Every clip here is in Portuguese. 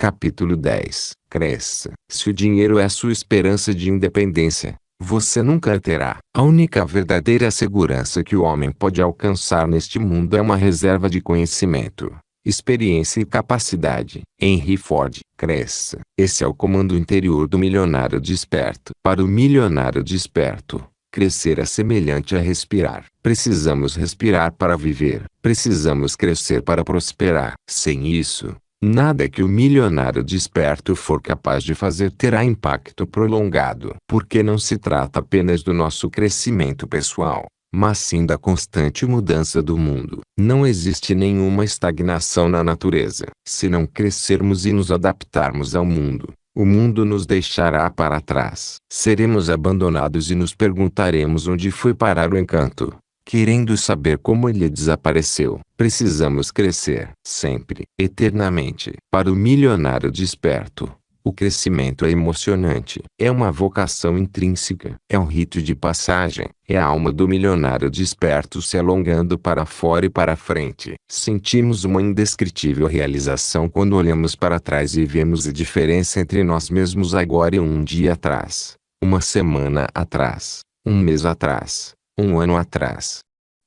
Capítulo 10. Cresça. Se o dinheiro é sua esperança de independência, você nunca a terá. A única verdadeira segurança que o homem pode alcançar neste mundo é uma reserva de conhecimento, experiência e capacidade. Henry Ford. Cresça. Esse é o comando interior do milionário desperto. Para o milionário desperto, crescer é semelhante a respirar. Precisamos respirar para viver. Precisamos crescer para prosperar. Sem isso, nada que o milionário desperto for capaz de fazer terá impacto prolongado. Porque não se trata apenas do nosso crescimento pessoal, mas sim da constante mudança do mundo. Não existe nenhuma estagnação na natureza. Se não crescermos e nos adaptarmos ao mundo, o mundo nos deixará para trás. Seremos abandonados e nos perguntaremos onde foi parar o encanto, querendo saber como ele desapareceu. Precisamos crescer, sempre, eternamente. Para o milionário desperto, o crescimento é emocionante. É uma vocação intrínseca. É um rito de passagem. É a alma do milionário desperto se alongando para fora e para frente. Sentimos uma indescritível realização quando olhamos para trás e vemos a diferença entre nós mesmos agora e um dia atrás, uma semana atrás, um mês atrás, um ano atrás,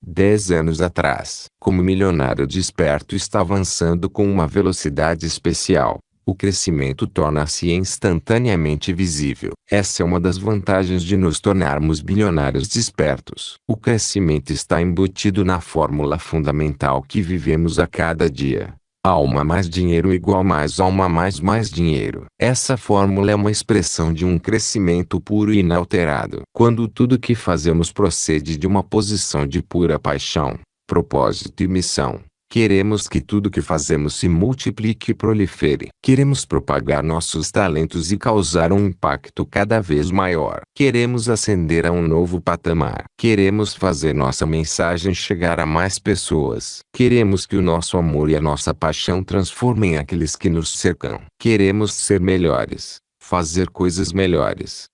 10 anos atrás. Como o milionário desperto está avançando com uma velocidade especial, o crescimento torna-se instantaneamente visível. Essa é uma das vantagens de nos tornarmos bilionários despertos. O crescimento está embutido na fórmula fundamental que vivemos a cada dia. Alma mais dinheiro igual mais alma mais dinheiro. Essa fórmula é uma expressão de um crescimento puro e inalterado. Quando tudo que fazemos procede de uma posição de pura paixão, propósito e missão, queremos que tudo que fazemos se multiplique e prolifere. Queremos propagar nossos talentos e causar um impacto cada vez maior. Queremos ascender a um novo patamar. Queremos fazer nossa mensagem chegar a mais pessoas. Queremos que o nosso amor e a nossa paixão transformem aqueles que nos cercam. Queremos ser melhores, fazer coisas melhores,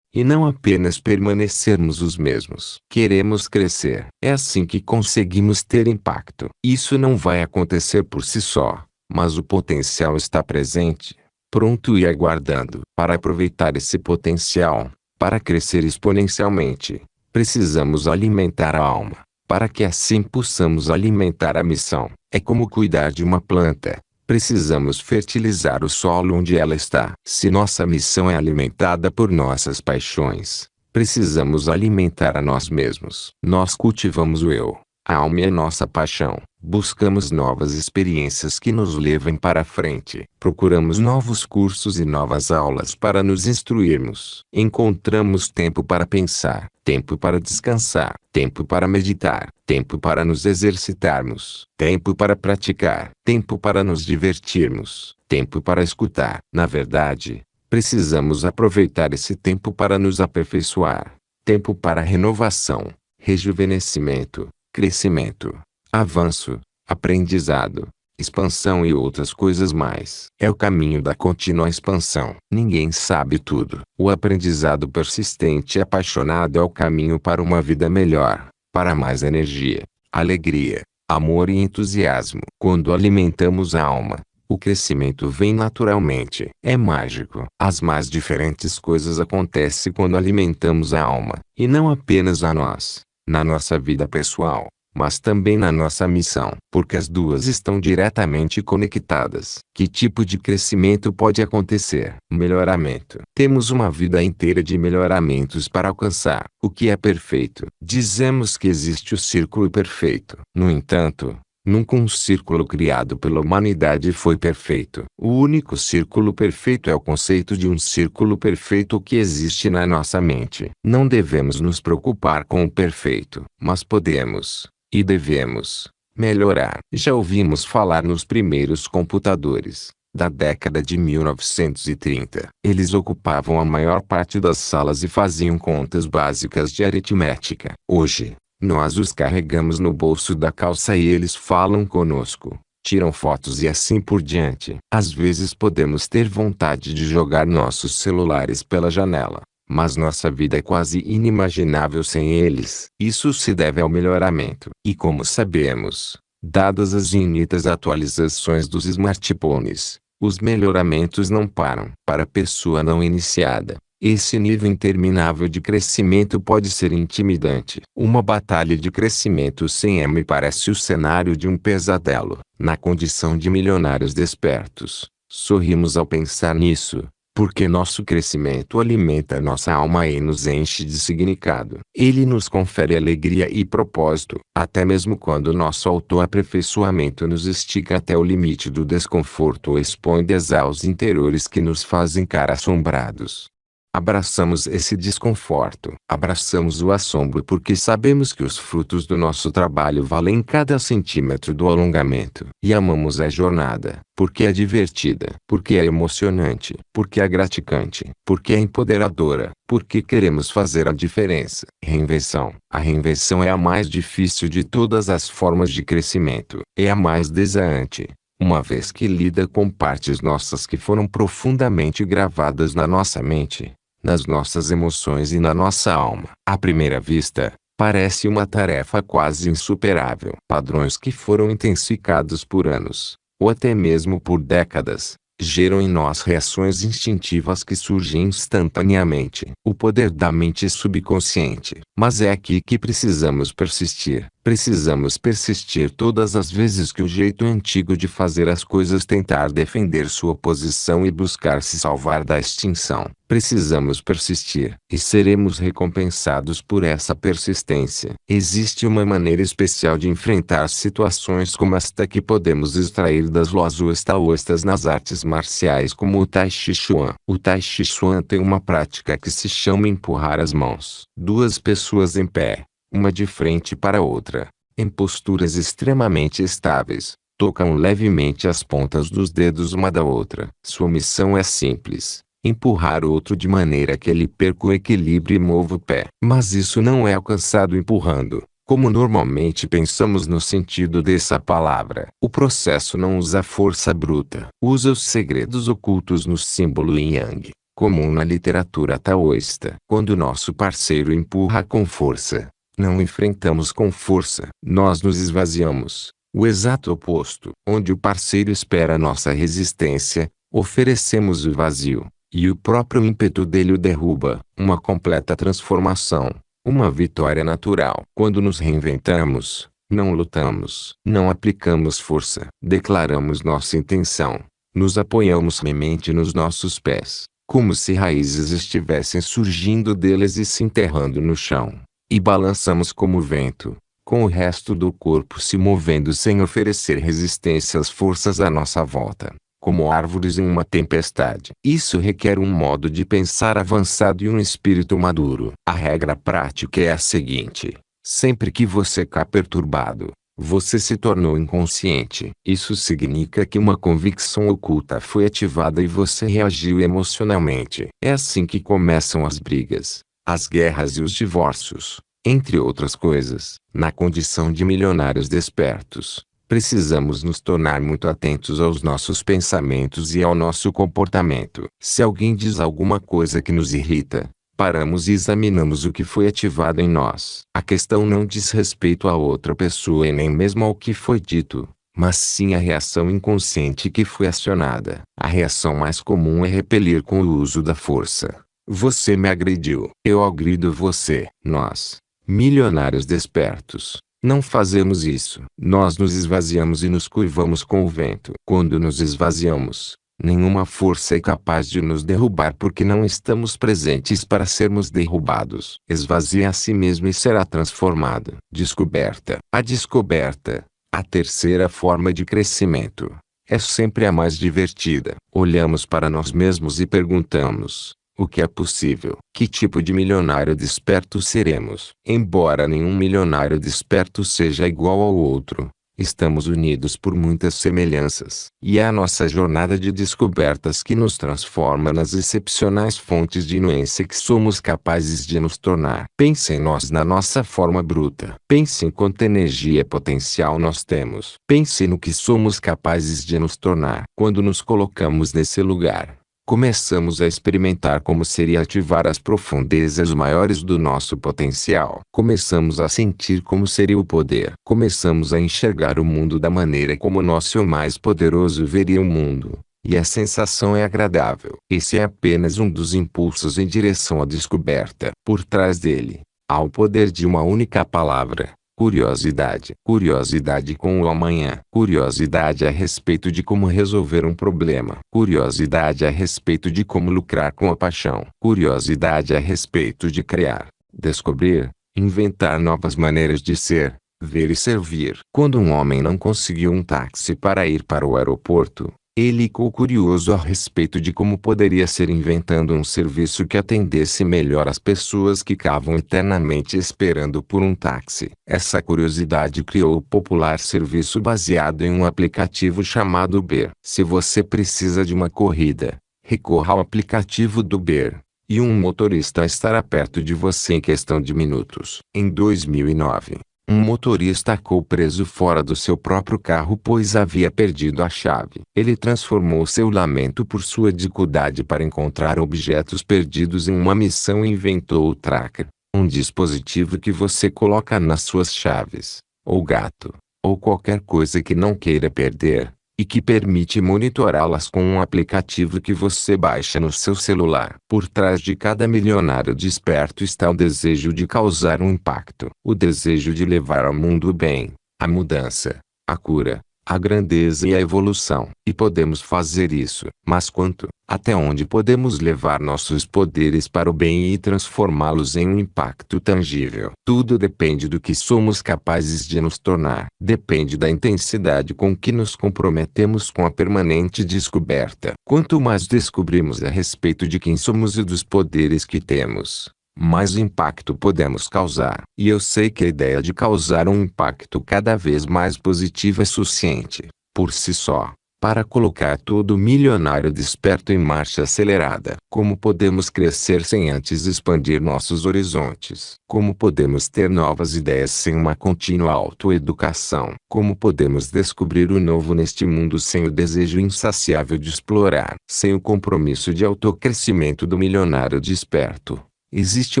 e não apenas permanecermos os mesmos. Queremos crescer. É assim que conseguimos ter impacto. Isso não vai acontecer por si só, mas o potencial está presente, pronto e aguardando. Para aproveitar esse potencial, para crescer exponencialmente, precisamos alimentar a alma, para que assim possamos alimentar a missão. É como cuidar de uma planta. Precisamos fertilizar o solo onde ela está. Se nossa missão é alimentada por nossas paixões, precisamos alimentar a nós mesmos. Nós cultivamos o eu, a alma e a nossa paixão. Buscamos novas experiências que nos levem para frente. Procuramos novos cursos e novas aulas para nos instruirmos. Encontramos tempo para pensar, tempo para descansar, tempo para meditar, tempo para nos exercitarmos, tempo para praticar, tempo para nos divertirmos, tempo para escutar. Na verdade, precisamos aproveitar esse tempo para nos aperfeiçoar. Tempo para renovação, rejuvenescimento, crescimento, avanço, aprendizado, expansão e outras coisas mais. É o caminho da contínua expansão. Ninguém sabe tudo. O aprendizado persistente e apaixonado é o caminho para uma vida melhor, para mais energia, alegria, amor e entusiasmo. Quando alimentamos a alma, o crescimento vem naturalmente. É mágico. As mais diferentes coisas acontecem quando alimentamos a alma, e não apenas a nós, na nossa vida pessoal, mas também na nossa missão. Porque as duas estão diretamente conectadas. Que tipo de crescimento pode acontecer? Melhoramento. Temos uma vida inteira de melhoramentos para alcançar. O que é perfeito? Dizemos que existe o círculo perfeito. No entanto, nunca um círculo criado pela humanidade foi perfeito. O único círculo perfeito é o conceito de um círculo perfeito que existe na nossa mente. Não devemos nos preocupar com o perfeito, mas podemos, e devemos, melhorar. Já ouvimos falar nos primeiros computadores, da década de 1930. Eles ocupavam a maior parte das salas e faziam contas básicas de aritmética. Hoje, nós os carregamos no bolso da calça e eles falam conosco, tiram fotos e assim por diante. Às vezes podemos ter vontade de jogar nossos celulares pela janela, mas nossa vida é quase inimaginável sem eles. Isso se deve ao melhoramento. E como sabemos, dadas as infinitas atualizações dos smartphones, Os melhoramentos não param. Para a pessoa não iniciada, esse nível interminável de crescimento pode ser intimidante. Uma batalha de crescimento sem me parece o cenário de um pesadelo. Na condição de milionários despertos, sorrimos ao pensar nisso, porque nosso crescimento alimenta nossa alma e nos enche de significado. Ele nos confere alegria e propósito, até mesmo quando nosso autoaperfeiçoamento nos estica até o limite do desconforto ou expõe aos interiores que nos fazem ficar assombrados. Abraçamos esse desconforto, abraçamos o assombro porque sabemos que os frutos do nosso trabalho valem cada centímetro do alongamento. E amamos a jornada, porque é divertida, porque é emocionante, porque é gratificante, porque é empoderadora, porque queremos fazer a diferença. Reinvenção. A reinvenção é a mais difícil de todas as formas de crescimento. É a mais desafiante, uma vez que lida com partes nossas que foram profundamente gravadas na nossa mente, nas nossas emoções e na nossa alma. À primeira vista, parece uma tarefa quase insuperável. Padrões que foram intensificados por anos, ou até mesmo por décadas, geram em nós reações instintivas que surgem instantaneamente. O poder da mente subconsciente. Mas é aqui que precisamos persistir. Precisamos persistir todas as vezes que o jeito antigo de fazer as coisas tentar defender sua posição e buscar se salvar da extinção. Precisamos persistir. E seremos recompensados por essa persistência. Existe uma maneira especial de enfrentar situações como esta que podemos extrair das loas taoístas nas artes marciais como o Tai Chi Chuan. O Tai Chi Chuan tem uma prática que se chama empurrar as mãos. Duas pessoas em pé, uma de frente para a outra, em posturas extremamente estáveis, tocam levemente as pontas dos dedos uma da outra. Sua missão é simples: empurrar o outro de maneira que ele perca o equilíbrio e mova o pé. Mas isso não é alcançado empurrando, como normalmente pensamos no sentido dessa palavra. O processo não usa força bruta. Usa os segredos ocultos no símbolo Yin Yang, comum na literatura taoísta. Quando nosso parceiro empurra com força, não enfrentamos com força. Nós nos esvaziamos. O exato oposto. Onde o parceiro espera nossa resistência, oferecemos o vazio, e o próprio ímpeto dele o derruba. Uma completa transformação. Uma vitória natural. Quando nos reinventamos, não lutamos, não aplicamos força. Declaramos nossa intenção. Nos apoiamos firmemente nos nossos pés, como se raízes estivessem surgindo deles e se enterrando no chão. E balançamos como o vento, com o resto do corpo se movendo sem oferecer resistência às forças à nossa volta, como árvores em uma tempestade. Isso requer um modo de pensar avançado e um espírito maduro. A regra prática é a seguinte: sempre que você ficar perturbado, você se tornou inconsciente. Isso significa que uma convicção oculta foi ativada e você reagiu emocionalmente. É assim que começam as brigas, as guerras e os divórcios, entre outras coisas. Na condição de milionários despertos, precisamos nos tornar muito atentos aos nossos pensamentos e ao nosso comportamento. Se alguém diz alguma coisa que nos irrita, paramos e examinamos o que foi ativado em nós. A questão não diz respeito a outra pessoa e nem mesmo ao que foi dito, mas sim a reação inconsciente que foi acionada. A reação mais comum é repelir com o uso da força. Você me agrediu. Eu agrido você. Nós, milionários despertos, não fazemos isso. Nós nos esvaziamos e nos curvamos com o vento. Quando nos esvaziamos, nenhuma força é capaz de nos derrubar porque não estamos presentes para sermos derrubados. Esvazie a si mesmo e será transformado. Descoberta. A descoberta, a terceira forma de crescimento, é sempre a mais divertida. Olhamos para nós mesmos e perguntamos: o que é possível? Que tipo de milionário desperto seremos? Embora nenhum milionário desperto seja igual ao outro, estamos unidos por muitas semelhanças. E é a nossa jornada de descobertas que nos transforma nas excepcionais fontes de influência que somos capazes de nos tornar. Pense em nós na nossa forma bruta. Pense em quanta energia e potencial nós temos. Pense no que somos capazes de nos tornar. Quando nos colocamos nesse lugar, começamos a experimentar como seria ativar as profundezas maiores do nosso potencial. Começamos a sentir como seria o poder. Começamos a enxergar o mundo da maneira como nosso eu mais poderoso veria o mundo. E a sensação é agradável. Esse é apenas um dos impulsos em direção à descoberta. Por trás dele, há o poder de uma única palavra: curiosidade. Curiosidade com o amanhã. Curiosidade a respeito de como resolver um problema. Curiosidade a respeito de como lucrar com a paixão. Curiosidade a respeito de criar, descobrir, inventar novas maneiras de ser, ver e servir. Quando um homem não conseguiu um táxi para ir para o aeroporto, ele ficou curioso a respeito de como poderia ser inventando um serviço que atendesse melhor as pessoas que ficavam eternamente esperando por um táxi. Essa curiosidade criou o popular serviço baseado em um aplicativo chamado Uber. Se você precisa de uma corrida, recorra ao aplicativo do Uber, e um motorista estará perto de você em questão de minutos. Em 2009, um motorista ficou preso fora do seu próprio carro pois havia perdido a chave. Ele transformou seu lamento por sua dificuldade para encontrar objetos perdidos em uma missão e inventou o Tracker, um dispositivo que você coloca nas suas chaves, ou gato, ou qualquer coisa que não queira perder, e que permite monitorá-las com um aplicativo que você baixa no seu celular. Por trás de cada milionário desperto está o desejo de causar um impacto. O desejo de levar ao mundo o bem, a mudança, a cura, a grandeza e a evolução. E podemos fazer isso. Mas quanto? Até onde podemos levar nossos poderes para o bem e transformá-los em um impacto tangível? Tudo depende do que somos capazes de nos tornar. Depende da intensidade com que nos comprometemos com a permanente descoberta. Quanto mais descobrimos a respeito de quem somos e dos poderes que temos, mais impacto podemos causar. E eu sei que a ideia de causar um impacto cada vez mais positivo é suficiente, por si só, para colocar todo milionário desperto em marcha acelerada. Como podemos crescer sem antes expandir nossos horizontes? Como podemos ter novas ideias sem uma contínua autoeducação? Como podemos descobrir o novo neste mundo sem o desejo insaciável de explorar? Sem o compromisso de autocrescimento do milionário desperto, existe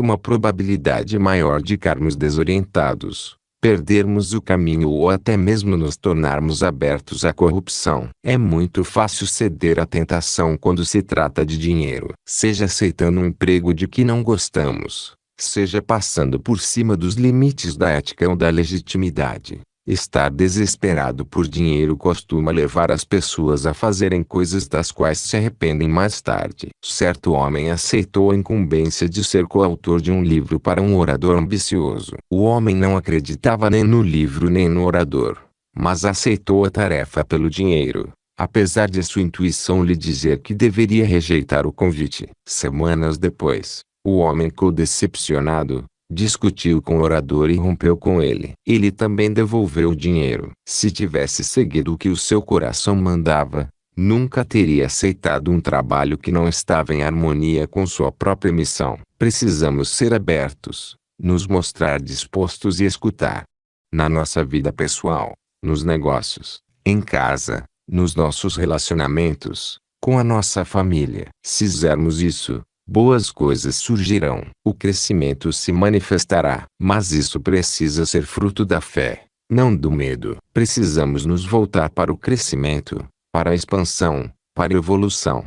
uma probabilidade maior de ficarmos desorientados, perdermos o caminho ou até mesmo nos tornarmos abertos à corrupção. É muito fácil ceder à tentação quando se trata de dinheiro. Seja aceitando um emprego de que não gostamos, seja passando por cima dos limites da ética ou da legitimidade. Estar desesperado por dinheiro costuma levar as pessoas a fazerem coisas das quais se arrependem mais tarde. Certo homem aceitou a incumbência de ser coautor de um livro para um orador ambicioso. O homem não acreditava nem no livro nem no orador, mas aceitou a tarefa pelo dinheiro, apesar de sua intuição lhe dizer que deveria rejeitar o convite. Semanas depois, o homem ficou decepcionado, discutiu com o orador e rompeu com ele. Ele também devolveu o dinheiro. Se tivesse seguido o que o seu coração mandava, nunca teria aceitado um trabalho que não estava em harmonia com sua própria missão. Precisamos ser abertos, nos mostrar dispostos e escutar. Na nossa vida pessoal, nos negócios, em casa, nos nossos relacionamentos, com a nossa família. Se fizermos isso, boas coisas surgirão. O crescimento se manifestará. Mas isso precisa ser fruto da fé, não do medo. Precisamos nos voltar para o crescimento, para a expansão, para a evolução.